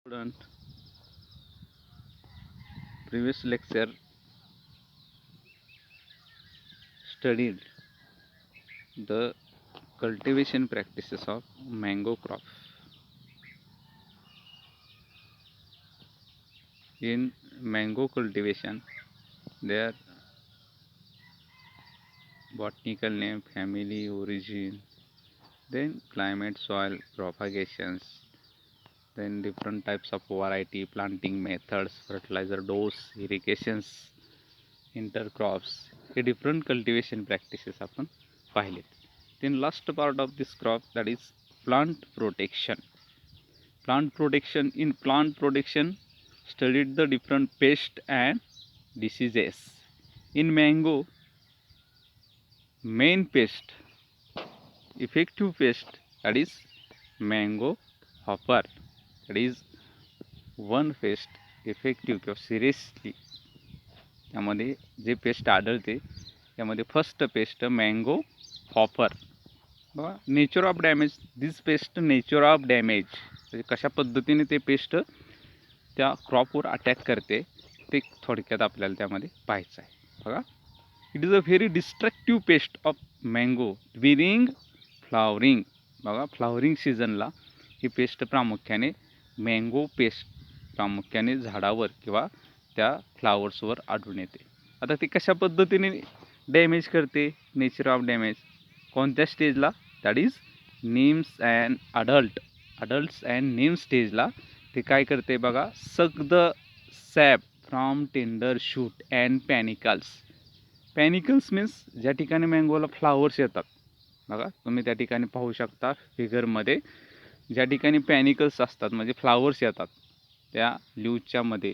Student, previous lecture studied the cultivation practices of mango crop. In mango cultivation, their botanical name, family origin, then climate, soil propagations, then different types of variety, planting methods, fertilizer dose, irrigations, intercrops, हे different cultivation practices आपण पाहिलेत. Then last part of this crop, that is plant protection. In plant protection studied the different pests and diseases. In mango, main pest, effective pest, that is mango hopper, that is one pest effective किंवा seriously त्यामध्ये जे paste आढळते त्यामध्ये first paste mango hopper. बघा, nature of damage, this paste nature of damage म्हणजे कशा पद्धतीने ते पेस्ट त्या क्रॉपवर अटॅक करते ते थोडक्यात आपल्याला त्यामध्ये पाहायचं आहे. बघा, it is a very destructive paste of mango during flowering. बघा, फ्लावरिंग सीझनला ही पेस्ट प्रामुख्याने मँगो पेस्ट प्रामुख्याने झाडावर किंवा त्या फ्लावर्सवर आढळून येते. आता ती कशा पद्धतीने डॅमेज करते, नेचर ऑफ डॅमेज कोणत्या स्टेजला, that is nymphs and adults and nymph स्टेजला ते काय करते बघा, suck the sap from tender shoot and panicles means ज्या ठिकाणी मँगोला फ्लावर्स येतात. बघा, तुम्ही त्या ठिकाणी पाहू शकता फिगरमध्ये, ज्या ठिकाणी पॅनिकल्स असतात म्हणजे फ्लावर्स येतात त्या लीव्हच्या मध्ये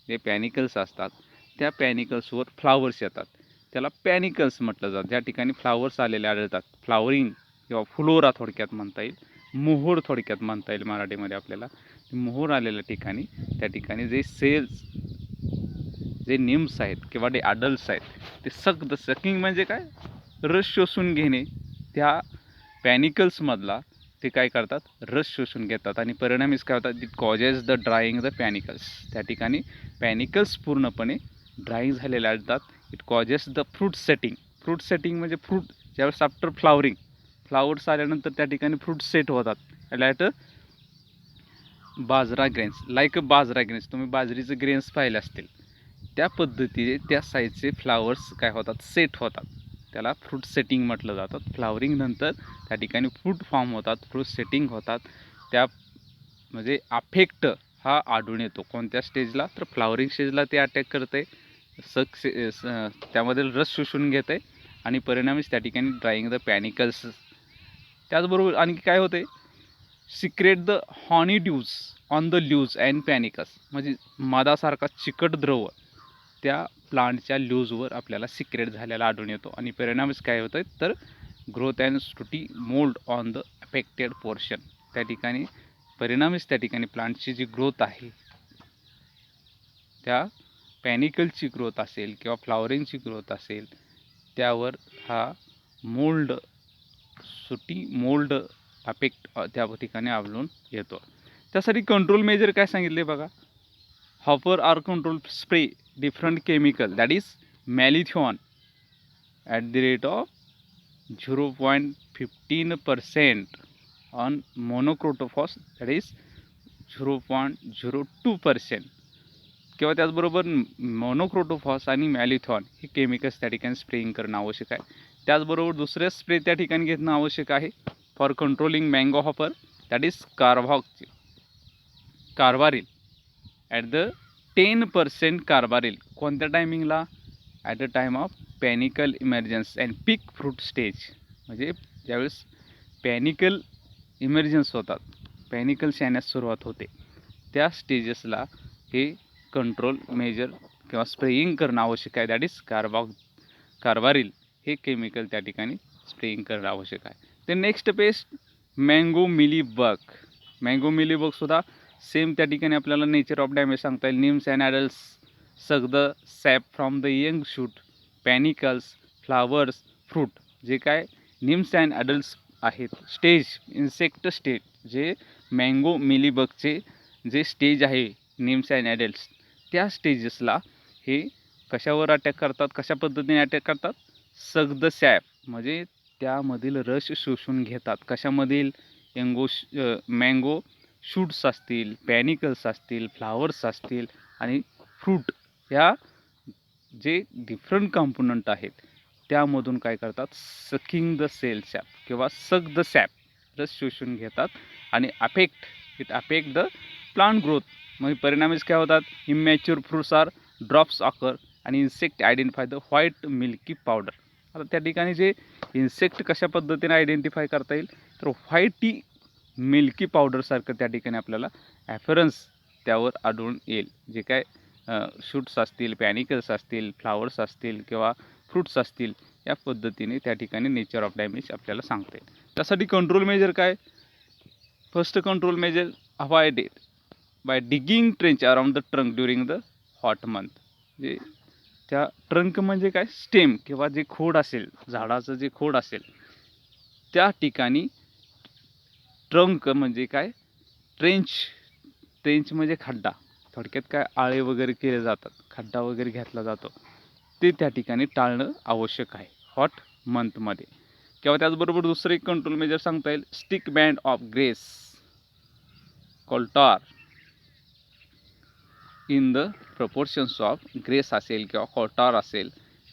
जे पॅनिकल्स असतात त्या पॅनिकल्सवर फ्लावर्स येतात, त्याला पॅनिकल्स म्हटलं जातं. ज्या ठिकाणी फ्लावर्स आलेले आढळतात, फ्लावरिंग किंवा फुलोरा थोडक्यात म्हणता येईल, मोहोर थोडक्यात म्हणता येईल मराठीमध्ये आपल्याला. मोहोर आलेल्या ठिकाणी त्या ठिकाणी जे सेल्स, जे निम्स आहेत किंवा जे अडल्ट्स आहेत ते सकिंग म्हणजे काय, रस शोषून घेणे. त्या पॅनिकल्समधला ते काय करतात, रस शोषून घेतात आणि परिणामीच काय होतात, it causes the drying the panicles. त्या ठिकाणी पॅनिकल्स पूर्णपणे ड्राईंग झालेले असतात. It causes the fruit setting म्हणजे फ्रूट ज्यावेळेस आफ्टर फ्लावरिंग, फ्लावर्स आल्यानंतर त्या ठिकाणी फ्रूट सेट होतात लाईक बाजरा ग्रेन्स. तुम्ही बाजरीचे ग्रेन्स पाहिले असतील त्या पद्धतीने त्या साईजचे फ्लावर्स काय होतात, सेट होतात. त्याला फ्रूट सेटिंग म्हटलं जातं. फ्लावरिंग नंतर त्या ठिकाणी फ्रूट फॉर्म होतात, फ्रूट सेटिंग होतात. त्या म्हणजे अफेक्ट हा आढळून येतो कोणत्या स्टेजला, तर फ्लावरिंग स्टेजला ते अटॅक करते, त्यामध्ये रस शोषून घेते आणि परिणामीच त्या ठिकाणी ड्राईंग द पॅनिकल्स. त्याचबरोबर आणखी काय होते, secrete the honey dews on the leaves and panicles, म्हणजे मधासारखा चिकट द्रव त्या प्लांटच्या ल्यूजवर आपल्याला सिक्रेट झालेला आढळून येतो आणि परिणामीच काय होतं, तर growth and sooty mould on the affected portion. त्या ठिकाणी परिणामीच त्या ठिकाणी प्लांटची जी ग्रोथ आहे, त्या पॅनिकलची ग्रोथ असेल किंवा फ्लावरिंगची ग्रोथ असेल, त्यावर हा मोल्ड अफेक्ट त्या ठिकाणी आढळून येतो. त्यासाठी कंट्रोल मेजर काय सांगितले बघा, hopper are control spray different chemical, that is malathion at the rate of 0.15% on monocrotophos, that is 0.02%. किंवा त्याचबरोबर मोनोक्रोटोफॉस आणि मॅलिथॉन हे केमिकल्स त्या ठिकाणी स्प्रेइंग करणं आवश्यक आहे. त्याचबरोबर दुसरे स्प्रे त्या ठिकाणी घेणं आवश्यक आहे for controlling mango hopper, that is carbaryl at the 10% carbaryl. कोणत्या टायमिंगला, at the time of panicle emergence and peak fruit stage, म्हणजे ज्यावेळेस पॅनिकल इमर्जन्स होतात, पॅनिकल्स येण्यास सुरुवात होते, त्या स्टेजेसला हे कंट्रोल मेजर किंवा स्प्रेइंग करणं आवश्यक आहे. दॅट इज कार्बारिल हे केमिकल त्या ठिकाणी स्प्रेइंग करणं आवश्यक आहे. ते नेक्स्ट पेस्ट मँगो मिलीबग सुद्धा सेम त्या ठिकाणी आपल्याला नेचर ऑफ डॅमेज सांगता येईल. Nymphs and adults suck the sap from the young shoot, panicles, flowers, fruit. जे काय निम्स अँड ॲडल्ट्स आहेत स्टेज, इन्सेक्ट स्टेज, जे मँगो मिलीबगचे जे स्टेज आहे निम्स अँड ॲडल्ट्स, त्या स्टेजेसला हे कशावर अटॅक करतात, कशा पद्धतीने अटॅक करतात, सग द सॅप म्हणजे त्यामधील रस शोषून घेतात. कशामधील मँगो शूट्स असतील, पॅनिकल्स असतील, फ्लावर्स असतील आणि फ्रूट, ह्या जे डिफरंट कंपोनंट आहेत त्यामधून काय करतात, सकिंग द सेल सॅप किंवा सग द सॅप रस शोषून घेतात आणि it affect the plant growth. म्हणजे परिणामीच काय होतात, immature fruits are drops occur आणि insect identify the white milky powder. आता त्या ठिकाणी जे इन्सेक्ट कशा पद्धतीने आयडेंटिफाय करता येईल, तर व्हाईटी मिल्की पावडरसारखं त्या ठिकाणी आपल्याला ॲफरन्स त्यावर आढळून येईल. जे काय शूट्स असतील, पॅनिकल्स असतील, फ्लावर्स असतील किंवा फ्रूट्स असतील, या पद्धतीने त्या ठिकाणी नेचर ऑफ डॅमेज आपल्याला सांगता येईल. त्यासाठी कंट्रोल मेजर काय, first control measure avoided by digging trench around the trunk during the hot month. जे त्या ट्रंक म्हणजे काय, स्टेम किंवा जे खोड असेल, झाडाचं जे खोड असेल त्या ठिकाणी ट्रंक म्हणजे काय, ट्रेंच म्हणजे खड्डा, थोडक्यात काय आळे वगैरे केले जातात, खड्डा वगैरे घेतला जातो, ते त्या ठिकाणी टाळणं आवश्यक आहे हॉट मंथमध्ये. किंवा त्याचबरोबर दुसरं एक कंट्रोल मेजर सांगता येईल, stick band of grease coal tar in the proportions of grease असेल किंवा कॉल्टार असेल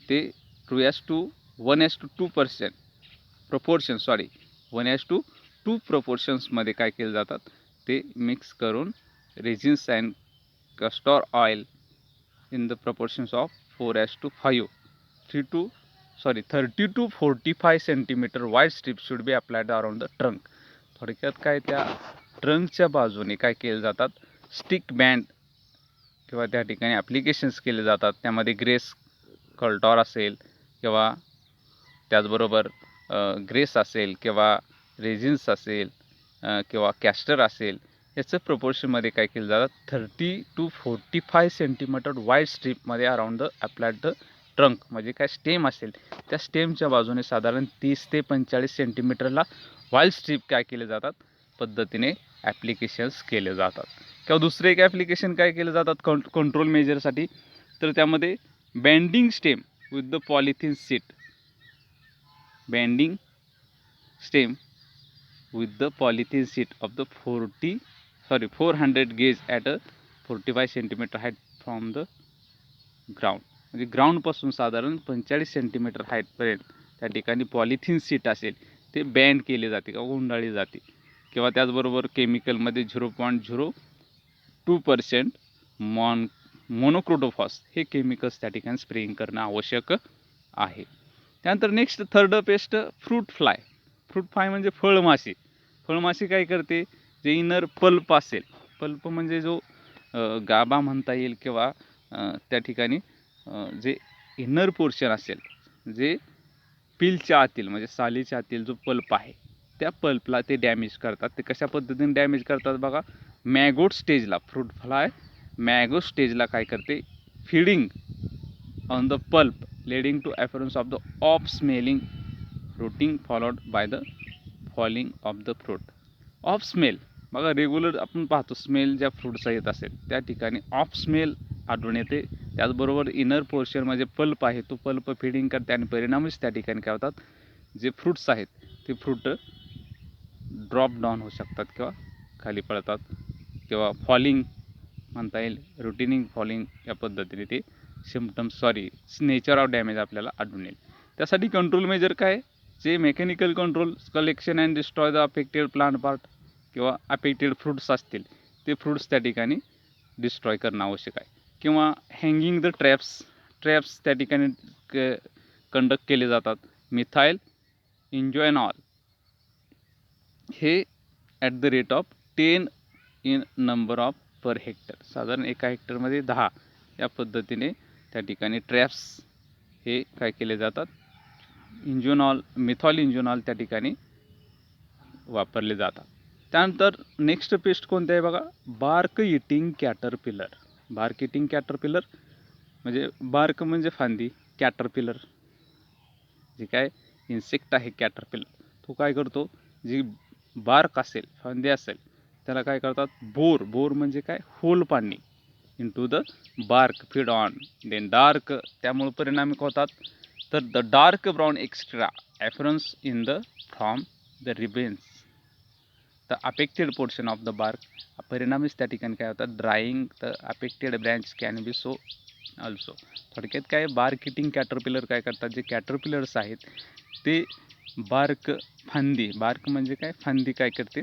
ते 1:2% प्रपोर्शन 1:2 प्रपोर्शन्समध्ये काय केले जातात, ते मिक्स करून resins and castor oil in the proportions of 4:5 30 to 45 centimetre wide strip should be applied around the trunk. थोडक्यात काय, त्या ट्रंकच्या बाजूने काय केले जातात, स्टिक बँड किंवा त्या ठिकाणी ॲप्लिकेशन्स केले जातात. त्यामध्ये ग्रेस कॉल्टॉर असेल किंवा त्याचबरोबर ग्रेस असेल किंवा रेझिन्स असेल किंवा कॅस्टर असेल, याचं प्रपोर्शनमध्ये काय केलं जातात, 30 to 45 सेंटीमीटर वाईड स्ट्रीपमध्ये around the applied the trunk म्हणजे काय, स्टेम असेल त्या स्टेमच्या बाजूने साधारण 30 ते 45 सेंटीमीटरला वाईड स्ट्रीप काय केले जातात, पद्धतीने ॲप्लिकेशन्स केले जातात. किंवा दुसरे एक ॲप्लिकेशन काय केले जातात कंट्रोल मेजरसाठी, तर त्यामध्ये banding stem with the polythene seat, bending stem with the polythene sheet of the 400 gauge at a 45 centimetre height from the ground. म्हणजे ग्राउंडपासून साधारण 45 सेंटीमीटर हाईटपर्यंत त्या ठिकाणी पॉलिथिन सीट असेल ते बँड केले जाते किंवा गुंडाळली जाते. किंवा त्याचबरोबर केमिकलमध्ये 0.02% मोनोक्रोटोफॉस हे केमिकल्स त्या ठिकाणी स्प्रेइंग करणं आवश्यक आहे. त्यानंतर next third paste fruit fly म्हणजे फळमाशी काय करते, जे इनर पल्प असेल, पल्प म्हणजे जो गाभा म्हणता येईल किंवा त्या ठिकाणी जे इनर पोर्शन असेल, जे पिलच्या आतील म्हणजे सालीच्या आतील जो पल्प आहे त्या पल्पला ते डॅमेज करतात. ते कशा पद्धतीने डॅमेज करतात बघा, मॅगोट स्टेजला फ्रूट फ्लाय मॅगो स्टेजला काय करते, feeding on the pulp leading to appearance of the off smelling fruiting followed by the falling of the fruit. Of smell बघा, रेग्युलर आपण पाहतो स्मेल ज्या फ्रूटचा येत असेल त्या ठिकाणी ऑफ स्मेल आढळून येते. त्याचबरोबर इनर पोर्शन म्हणजे पल्प आहे तो पल्प फिडिंग करते आणि परिणामीच त्या ठिकाणी काय होतात, जे फ्रूट्स आहेत ते फ्रूट ड्रॉप डाऊन होऊ शकतात किंवा खाली पडतात किंवा फॉलिंग म्हणता येईल, रुटिनिंग फॉलिंग या पद्धतीने ते नेचर ऑफ डॅमेज आपल्याला आढळून येईल. त्यासाठी कंट्रोल मेजर काय, जे mechanical control, collection and destroy the affected plant part किंवा अफेक्टेड फ्रूट्स असतील ते फ्रूट्स त्या ठिकाणी डिस्ट्रॉय करणं आवश्यक आहे. किंवा हँगिंग द ट्रॅप्स त्या ठिकाणी कंडक्ट केले जातात. मिथाईल इंजॉयनॉल हे at the rate of 10 in number of per hectare, साधारण एका हेक्टरमध्ये 10 या पद्धतीने त्या ठिकाणी ट्रॅप्स हे काय केले जातात, मिथॉल इंजोनॉल त्या ठिकाणी वापरले जातात. त्यानंतर नेक्स्ट पेस्ट कोणते आहे बघा, बार्क इटिंग कॅटरपिलर म्हणजे बार्क म्हणजे फांदी, कॅटरपिलर जे काय इन्सेक्ट आहे कॅटरपिलर, तो काय करतो, जी बार्क असेल, फांदी असेल त्याला काय करतात, बोर. बोर म्हणजे काय, होल पाडणे into the bark, feed on then dark. त्यामुळे परिणामी होतात, तर the dark brown extra afference in the from the ribbons the affected portion of the bark. परिणामीच त्या ठिकाणी काय होतात, drying the affected branch can be so also. थोडक्यात काय, बार्क इटिंग कॅटरपिलर काय करतात, जे कॅटरपिलर्स आहेत ते बार्क फांदी, बार्क म्हणजे काय, फांदी काय करते,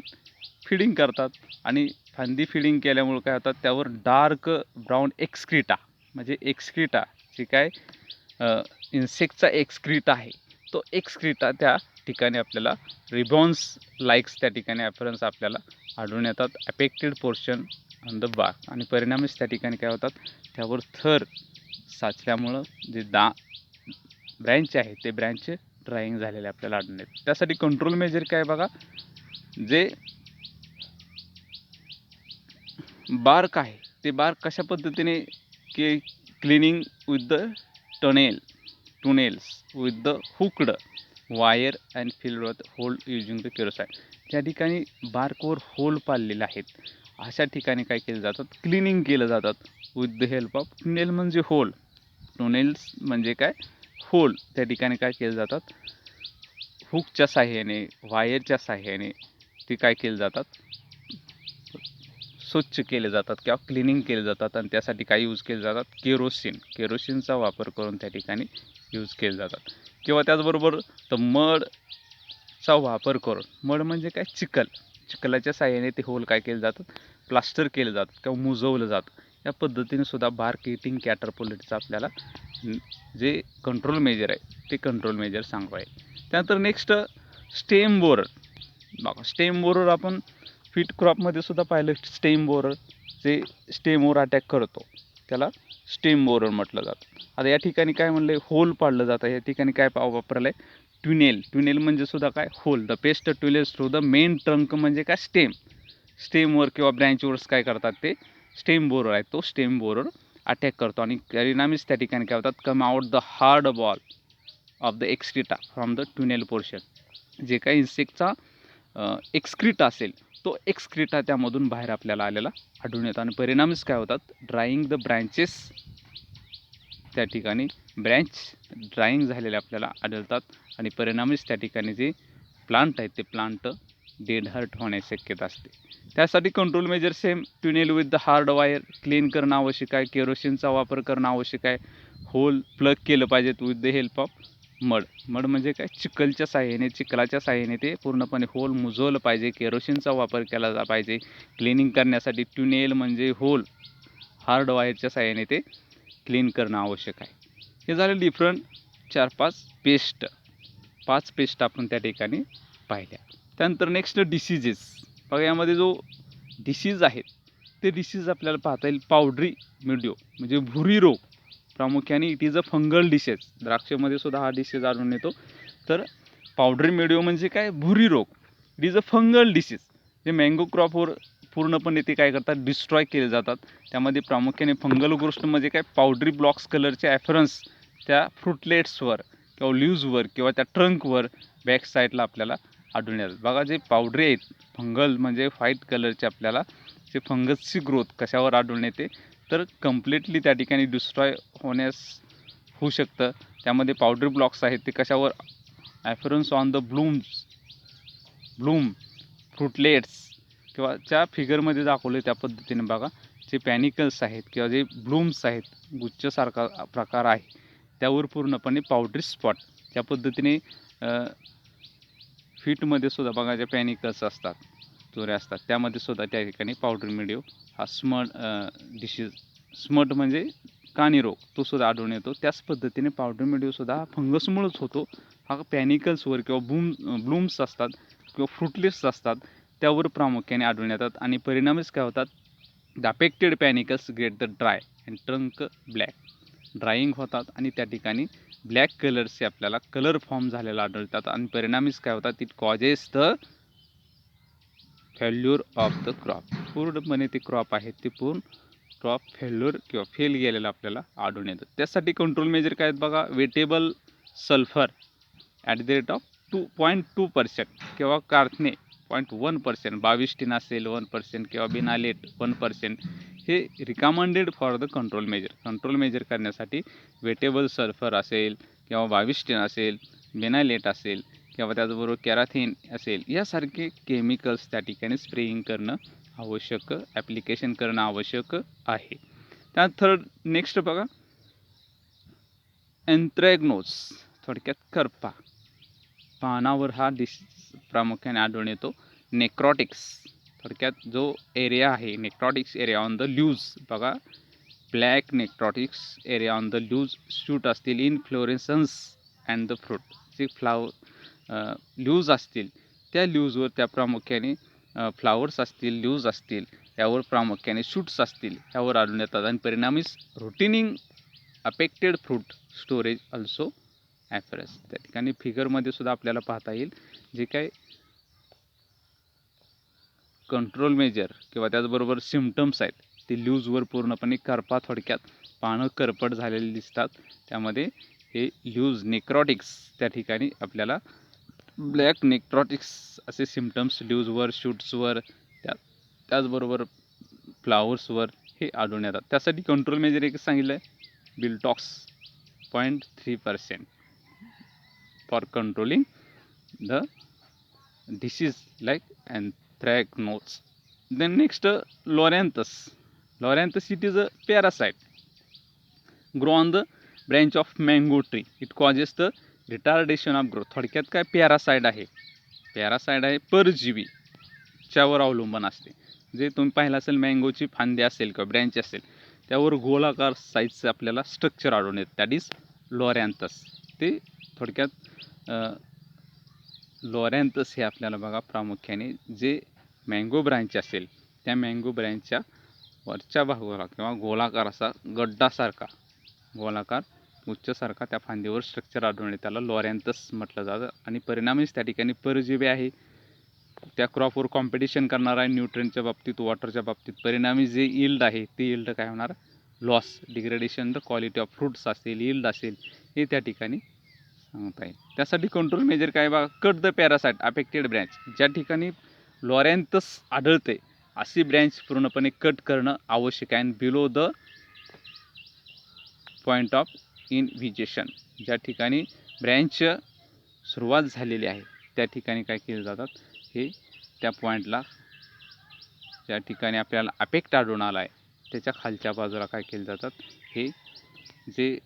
फिडिंग करतात. आणि फांदी फिडिंग केल्यामुळे काय होतात, त्यावर डार्क ब्राऊन एक्सक्रीटा, म्हणजे एक्सक्रीटा जे काय इन्सेक्टचा एक्सक्रीटा आहे, तो एक्सक्रीटा त्या ठिकाणी आपल्याला रिबॉन्स लाईक्स त्या ठिकाणी ॲफरन्स आपल्याला आढळून येतात affected portion on the bark. आणि परिणामीच त्या ठिकाणी काय होतात, त्यावर थर साचल्यामुळं जे ब्रँच आहे ते ब्रँच ड्राईंग झालेले आपल्याला आढळून येते. त्यासाठी कंट्रोल मेजर काय बघा, जे बार्क आहे ते बार्क कशा पद्धतीने की cleaning with the tunnels with the hooked wire and filled with hole using the kerosene. ज्या ठिकाणी बार्कवर होल पाडलेले आहेत अशा ठिकाणी काय केलं जातात, क्लिनिंग केलं जातात विथ द हेल्प ऑफ टुनेल म्हणजे होल, टुनेल्स म्हणजे काय, होल. त्या ठिकाणी काय केलं जातात, हुकच्या साह्याने, वायरच्या साह्याने ते काय केले जातात, स्वच्छ केले जातात किंवा क्लिनिंग केले जातात. आणि त्यासाठी काय यूज केले जातात, केरोसिनचा वापर करून त्या ठिकाणी यूज केले जातात. किंवा त्याचबरोबर तर मडचा वापर करून, मड म्हणजे काय, चिखलाच्या साह्याने ते होल काय केले जातात, प्लास्टर केले जातात किंवा मुजवलं जातं. या पद्धतीने सुद्धा बार्क इटिंग कॅटरपिलरचं आपल्याला जे कंट्रोल मेजर आहे ते कंट्रोल मेजर सांगू आहे. त्यानंतर नेक्स्ट स्टेम बोरर. बघा स्टेम बोरर आपण फिट क्रॉपमध्ये सुद्धा पाहिलं, स्टेम बोरर जे स्टेमवर अटॅक करतो त्याला स्टेम बोरर म्हटलं जातं. आता या ठिकाणी काय म्हणलं, होल पाडलं जातं. या ठिकाणी काय वापरलं आहे, ट्युनेल म्हणजे सुद्धा काय, hole. The pest tunnels through the main trunk म्हणजे काय, स्टेमवर किंवा ब्रँचवरच काय करतात, ते स्टेम बोरर आहे, तो स्टेम बोरर अटॅक करतो. आणि परिणामीच त्या ठिकाणी काय होतात, come out the hard ball of the excreta from the tunnel portion. जे काही इन्सेक्टचा एक्सक्रीटा असेल तो एक्सक्रीटा त्यामधून बाहेर आपल्याला आलेला आढळून येतो. आणि परिणामीच काय होतात, ड्राईंग द ब्रँचेस, त्या ठिकाणी ब्रँच ड्राईंग झालेले आपल्याला आढळतात. आणि परिणामीच त्या ठिकाणी जे प्लांट आहेत ते प्लांट डेड हर्ट होण्याची शक्यता असते. त्यासाठी control measure same, tunnel with the hard wire clean करणं आवश्यक आहे, केरोसिनचा वापर करणं आवश्यक आहे, होल प्लग केलं पाहिजेत with the help of mud म्हणजे काय, चिखलाच्या साह्याने ते पूर्णपणे होल मुजवलं पाहिजे, केरोसिनचा वापर केला पाहिजे क्लिनिंग करण्यासाठी. ट्युनेल म्हणजे होल, हार्ड वायरच्या साह्याने ते क्लीन करणं आवश्यक आहे. हे झाले डिफरंट 4-5 पेस्ट आपण त्या ठिकाणी पाहिल्या. त्यानंतर नेक्स्ट डिसीजेस. बघा यामध्ये जो डिसीज आहेत ते डिसीज आपल्याला पाहता येईल, पावडरी मिल्ड्यू म्हणजे भुरी रोग. प्रामुख्याने it is a fungal disease. द्राक्षामध्ये सुद्धा हा डिसीज आढळून येतो. तर पावडरी मिल्ड्यू म्हणजे काय, भुरी रोग. It is a fungal disease. जे मँगो क्रॉपवर पूर्णपणे ते काय करतात, डिस्ट्रॉय केले जातात. त्यामध्ये प्रामुख्याने फंगल गोष्ट म्हणजे काय, पावडरी ब्लॉक्स कलरचे ॲफरन्स त्या फ्रुटलेट्सवर किंवा लीव्जवर किंवा त्या ट्रंकवर बॅक साईडला आपल्याला आढळून येतात. बघा जे पावडरी आहेत फंगल म्हणजे व्हाईट कलरचे, आपल्याला जे फंगसची ग्रोथ कशावर आढळून येते, तर कम्प्लिटली त्या ठिकाणी डिस्ट्रॉय होऊ शकतं. त्यामध्ये पावडरी ब्लॉक्स आहेत ते कशावर, ॲफरन्स ऑन द ब्लूम फ्रुटलेट्स किंवा ज्या फिगरमध्ये दाखवले त्या पद्धतीने बघा, जे पॅनिकल्स आहेत किंवा जे ब्लूम्स आहेत, गुच्छसारखा प्रकार आहे, त्यावर पूर्णपणे पावडरी स्पॉट त्या पद्धतीने फिटमध्ये सुद्धा बघा जे पॅनिकल्स असतात, चोरे असतात, त्यामध्ये सुद्धा त्या ठिकाणी पावडरी मिल्ड्यू हा स्मट म्हणजे काणी रोग तो सुद्धा आढळून येतो. त्याच पद्धतीने पावडरी मिल्ड्यू सुद्धा हा फंगसमुळेच होतो. हा पॅनिकल्सवर किंवा ब्लूम्स असतात किंवा फ्रुटलेट्स असतात त्यावर प्रामुख्याने आढळून येतात. आणि परिणामीच काय होतात, the affected panicles get the dry and trunk black. Drying होतात आणि त्या ठिकाणी ब्लॅक कलरचे आपल्याला कलर फॉर्म झालेला आढळतात. आणि परिणामीच काय होतात, it causes the failure of the crop. पूर्णपणे ते क्रॉप आहेत ते पूर्ण क्रॉप फेल्युअर किंवा फेल गेलेलं आपल्याला आढळून येतं. त्यासाठी कंट्रोल मेजर काय आहेत बघा, wettable sulphur at the rate of 2.2% किंवा कारथने 0.1%, 22 असेल 1% किंवा बिनालेट 1%, हे recommended for the control measure. Control measure करण्यासाठी वेटेबल सल्फर असेल किंवा 22 असेल, बिनालेट असेल किंवा त्याचबरोबर कॅराथिन असेल, यासारखे केमिकल्स त्या ठिकाणी स्प्रेइंग करणं आवश्यक, ॲप्लिकेशन करणं आवश्यक आहे. त्या थर्ड नेक्स्ट बघा, एन्थ्रॅक्नोज, थोडक्यात करपा. पानावर हा प्रामुख्याने आढळून येतो. नेक्रॉटिक्स, थोडक्यात जो एरिया आहे necrotics area on the leaves, बघा black necrotics area on the leaves shoot असतील in florescence and the fruit. जे ल्यूज असतील त्या ल्यूजवर त्या प्रामुख्याने फ्लावर्स असतील, ल्यूज असतील, यावर प्रामुख्याने शूट्स असतील, यावर आढळून येतात आणि परिणामी रुटीनिंग अफेक्टेड फ्रूट स्टोरेज अल्सो ॲफरस. त्या ठिकाणी फिगरमध्ये सुद्धा आपल्याला पाहता येईल जे काही कंट्रोल मेजर किंवा त्याचबरोबर सिम्पटम्स आहेत ते ल्यूजवर पूर्णपणे करपा, थोडक्यात पानं करपट झालेली दिसतात. त्यामध्ये हे ल्यूज नेक्रॉटिक्स त्या ठिकाणी आपल्याला ब्लॅक नेक्रॉटिक्स असे सिम्पटम्स ल्यूजवर, शूट्सवर, त्याचबरोबर फ्लावर्सवर हे आढळून येतात. त्यासाठी कंट्रोल मेजर एक सांगितलं आहे, Blitox 0.3% for controlling the disease like anthracnose. Then next, Loranthus. Loranthus, it is a parasite. Grow on the branch of mango tree. It causes the retardation of growth. थोडक्यात काय पॅरासाइट आहे? Parasite आहे परजीवी च्यावर अवलंबून असते. जे तुम्ही पाहिलं असेल, मँगोची फांदी असेल किंवा ब्रँच असेल त्यावर गोलाकार साईजचं आपल्याला स्ट्रक्चर आढळून येतं, दॅट इज लॉरॅन्थस. ते थोडक्यात लॉरॅन्थस हे आपल्याला बघा प्रामुख्याने जे मँगो ब्रांच असेल त्या मँगो ब्रँचच्या वरच्या भागाला किंवा गोलाकार असा गड्डासारखा गोलाकार उच्चसारखा त्या फांदीवर स्ट्रक्चर आढळणे त्याला लॉरॅन्थस म्हटलं जातं. आणि परिणामीच त्या ठिकाणी परजीवी आहे, त्या क्रॉपवर कॉम्पिटिशन करणार आहे न्यूट्रिएंटच्या बाबतीत, वॉटरच्या बाबतीत. परिणामी जे यील्ड आहे ते यील्ड काय होणार? Loss, degradation the quality of fruits असेल, यील्ड असेल, हे त्या ठिकाणी सांगता येईल. त्यासाठी कंट्रोल मेजर काय बघा, cut the parasite affected branch. ज्या ठिकाणी लॉरॅन्थस आढळते अशी ब्रँच पूर्णपणे कट करणं आवश्यक आहे. बिलो द पॉईंट ऑफ इनव्हिजेशन, ज्या ठिकाणी ब्रँच सुरुवात झालेली आहे त्या ठिकाणी काय केले जातात, हे त्या पॉईंटला ज्या ठिकाणी आपल्याला अफेक्ट आढळून आला आहे त्याच्या खालच्या बाजूला काय केले जातात, हे जे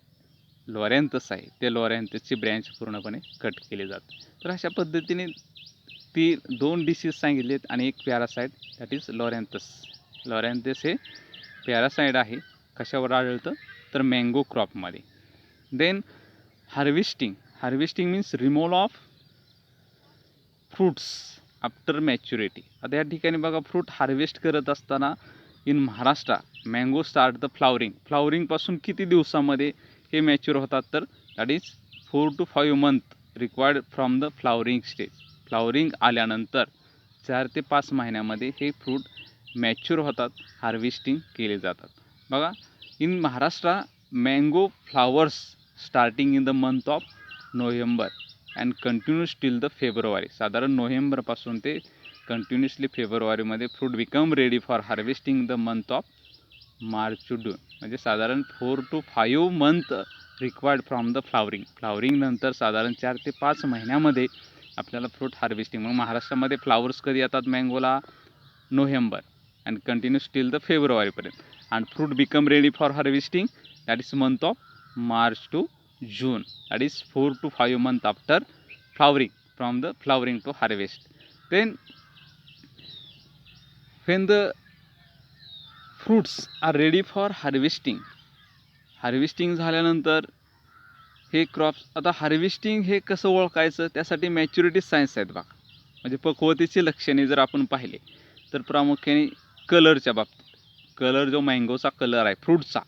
लॉरॅन्थस आहे ते लॉरॅन्थसची ब्रँच पूर्णपणे कट केले जातात. तर अशा पद्धतीने ती 2 डिसीज सांगितलेत आणि एक parasite, that is Loranthus. Loranthus हे पॅरासाइट आहे. कशावर आढळतं? तर मँगो क्रॉपमध्ये. Then harvesting. Harvesting means removal of fruits after maturity. आता या ठिकाणी बघा, फ्रूट हार्वेस्ट करत असताना in Maharashtra mango start the flowering. फ्लावरिंगपासून किती दिवसामध्ये हे मॅच्युअर होतात? तर that is 4 to 5 months required from the flowering stage. Flowering आल्यानंतर 4 ते 5 महिन्यामध्ये हे फ्रूट मॅच्युअर होतात, हार्वेस्टिंग केले जातात. बघा, in Maharashtra mango flowers starting in the month of November and continues till the February. साधारण नोव्हेंबरपासून ते कंटिन्युअसली फेब्रुवारीमध्ये fruit become ready for harvesting the month of March to June. म्हणजे साधारण 4 to 5 months required from the flowering. Flowering नंतर साधारण 4 ते 5 महिन्यामध्ये आपल्याला फ्रूट हार्वेस्टिंग. मग महाराष्ट्रामध्ये फ्लावर्स कधी येतात मँगोला? November and continues till the फेब्रुवारीपर्यंत. And fruit become ready for harvesting that is month of March to June. That is 4 to 5 months after flowering, from the flowering to harvest. Then when the fruits are ready for harvesting, harvesting झाल्यानंतर हे crops, आता harvesting हे कसं ओळखायचं? त्यासाठी maturity science आहेत बघा. म्हणजे पक्वतेची लक्षणे जर आपण पाहिले तर प्रामुख्याने कलरच्या बाबतीत, कलर जो मँगोचा कलर आहे, फ्रूटचा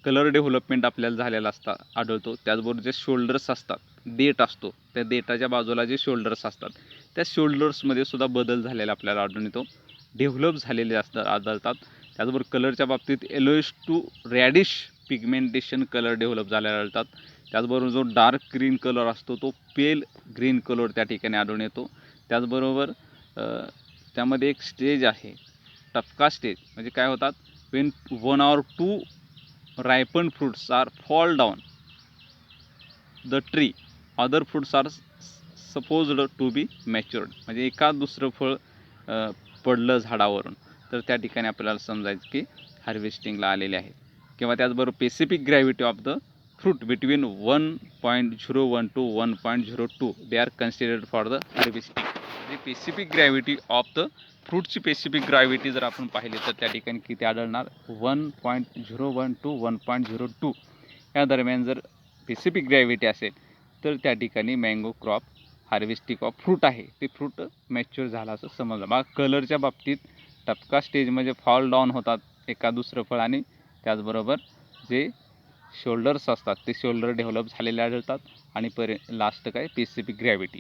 कलर डेव्हलपमेंट आपल्याला झालेला आढळतो. त्याचबरोबर जे शोल्डर्स असतात, देठ असतो, त्या देठाच्या बाजूला जे शोल्डर्स असतात त्या शोल्डर्समध्ये सुद्धा बदल झालेला आपल्याला आढळून येतो, डेव्हलप झालेले आढळतात. त्याचबरोबर कलरच्या बाबतीत yellowish to reddish pigmentation colour develop झालेले आढळतात. त्याचबरोबर जो डार्क ग्रीन कलर असतो तो पेल ग्रीन कलर त्या ठिकाणी आढळून येतो. त्याचबरोबर त्यामध्ये एक स्टेज आहे टपका स्टेज. म्हणजे काय होतात, Wien 1 or 2 ripened fruits are fall down the tree, other fruits are supposed to be matured. म्हणजे एखाद दुसरं फळ पडलं झाडावरून तर त्या ठिकाणी आपल्याला समजायचं की हार्वेस्टिंगला आलेले आहेत. किंवा त्याचबरोबर specific gravity of the fruit between 1.01 to 1.02 they are considered for the harvesting. म्हणजे स्पेसिफिक ग्रॅव्हिटी ऑफ द फ्रूटची स्पेसिफिक ग्रॅव्हिटी जर आपण पाहिली तर त्या ठिकाणी किती आढळणार, 1.01 to 1.02 या दरम्यान जर स्पेसिफिक ग्रॅव्हिटी असेल तर त्या ठिकाणी mango crop harvesting of fruit आहे, ते फ्रूट मॅच्युअर झाला असं समजलं. मग कलरच्या बाबतीत टपका स्टेज म्हणजे फॉल डाऊन होतात एका दुसरं फळ, आणि त्याचबरोबर जे शोल्डर्स असतात ते शोल्डर डेव्हलप झालेले आढळतात, आणि लास्ट काय specific gravity.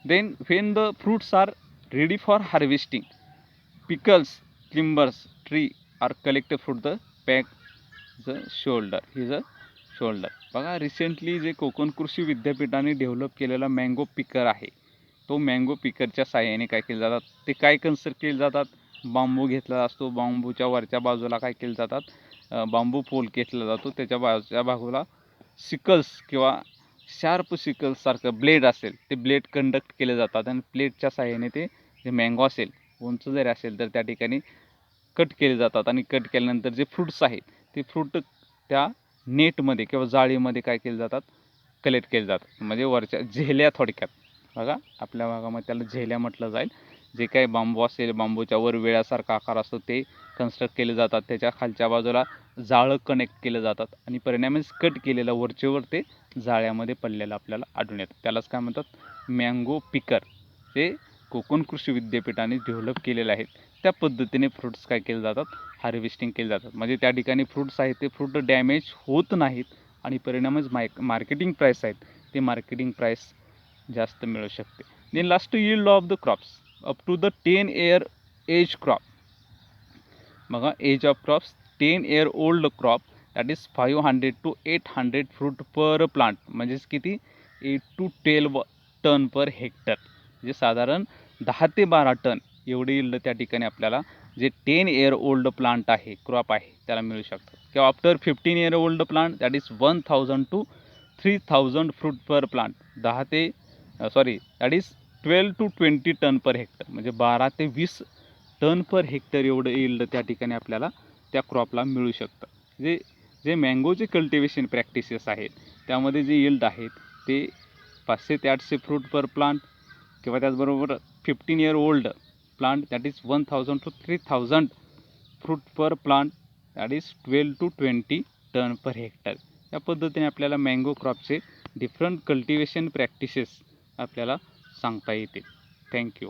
Then when the fruits are ready for harvesting, pickers, climbers, tree are collected fruit the pack the shoulder. ही ज शोल्डर बघा, रिसेंटली जे कोकण कृषी विद्यापीठाने डेव्हलप केलेला मँगो पिकर आहे, तो मँगो पिकरच्या साहाय्याने काय केले जातात, ते काय कन्स्ट्रक्ट केले जातात, बांबू घेतला असतो, बांबूच्या वरच्या बाजूला काय केले जातात, बांबू पोल घेतला जातो, त्याच्या बाजूला सिकल्स किंवा शार्प सिकल्ससारखं ब्लेड असेल ते ब्लेड कंडक्ट केले जातात, आणि प्लेटच्या साहाय्याने ते जे मँगो असेल उंच जरी असेल तर त्या ठिकाणी कट केले जातात, आणि कट केल्यानंतर जे फ्रूट्स आहेत ते फ्रूट त्या नेटमध्ये किंवा जाळीमध्ये काय केले जातात, कलेक्ट केले जातात. म्हणजे वरच्या झेल्या थोडक्यात बघा, आपल्या भागामध्ये त्याला झेल्या म्हटलं जाईल. जे काही बांबू असेल, बांबूच्या वर वेळासारखा आकार असतो ते कन्स्ट्रक्ट केले जातात, त्याच्या खालच्या बाजूला जाळं कनेक्ट केलं जातात, आणि परिणामी कट केलेलं वरचेवर ते जाळ्यामध्ये पडलेलं आपल्याला आढळून येतं. त्यालाच काय म्हणतात, मँगो पिकर. ते कोकण कृषी विद्यापीठाने डेव्हलप केलेलं आहे. त्या पद्धतीने फ्रूट्स काय केले जातात, हार्वेस्टिंग केले जातात. म्हणजे त्या ठिकाणी फ्रूट्स आहेत ते फ्रूट डॅमेज होत नाहीत, आणि परिणामच मार्केटिंग प्राईस आहेत ते मार्केटिंग प्राईस जास्त मिळू शकते. Then last yield of the crops up to the 10 year age crop. बघा, age of crops 10 year old crop that is 500 to 800 fruit per plant. म्हणजेच किती, 8 to 12 टन पर हेक्टर. म्हणजे साधारण 10 ते 12 टन एवढी यील्ड त्या ठिकाणी आपल्याला जे 10 year ओल्ड प्लांट आहे, क्रॉप आहे, त्याला मिळू शकतं. किंवा after 15 year old plant that is 1000 to 3000 fruit per plant. 12 to 20 ton per hectare. म्हणजे 12 ते 20 टन पर हेक्टर एवढं यील्ड त्या ठिकाणी आपल्याला त्या क्रॉपला मिळू शकतं. जे मँगोचे कल्टिवेशन प्रॅक्टिसेस आहेत त्यामध्ये जे यील्ड आहेत ते 500 ते 800 फ्रूट पर प्लांट, किंवा त्याचबरोबर 15 year old plant that is 1000 to 3000 fruit per plant that is 12 to 20 ton per hectare. या पद्धतीने आपल्याला मँगो क्रॉपचे डिफरंट कल्टिवेशन प्रॅक्टिसेस आपल्याला सांगता येतील. थँक्यू.